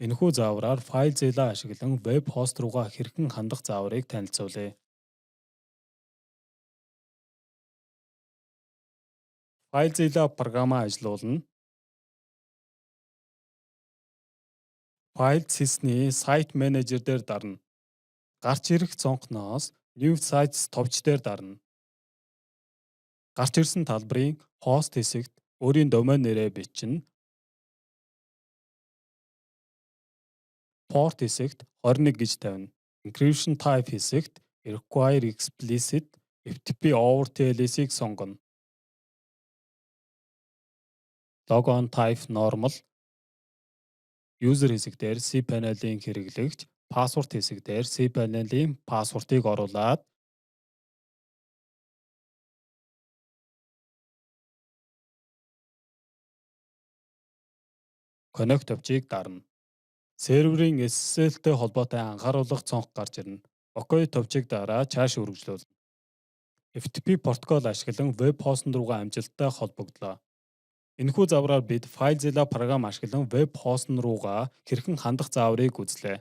Энэхүү заавраар FileZilla ашиглан веб хост руугаа хэрхэн хандах зааврыг танилцуулъя. FileZilla програмаа ажилуулна. FileSys-ний Site Manager дээр дарна. Гарч ирэх цонхноос New Sites товч дээр дарна. Гарч ирсэн талбарын хост хэсэгт өөрийн домен нэрээ бичнэ. Port хэсэгт 21 гэж тавина. Encryption type хэсэгт Require Explicit FTP over TLS-ийг сонгоно. Logon type normal. User хэсэг дээр cPanel-ийн хэрэглэгч, password хэсэг дээр cPanel-ийн пассвортыг оруулаад Connect товчийг дарна. Серверийн SSL-тэй холбоотой анхааруулах цонх гарч ирнэ. OK товчийг дараа цааш үргэлжлүүлнэ. FTP протокол ашиглан веб хостн руугаа амжилттай холбогдлоо. Энэхүү завраар бид FileZilla програм ашиглан веб хостн руугаа хэрхэн хандах зааврыг үзлээ.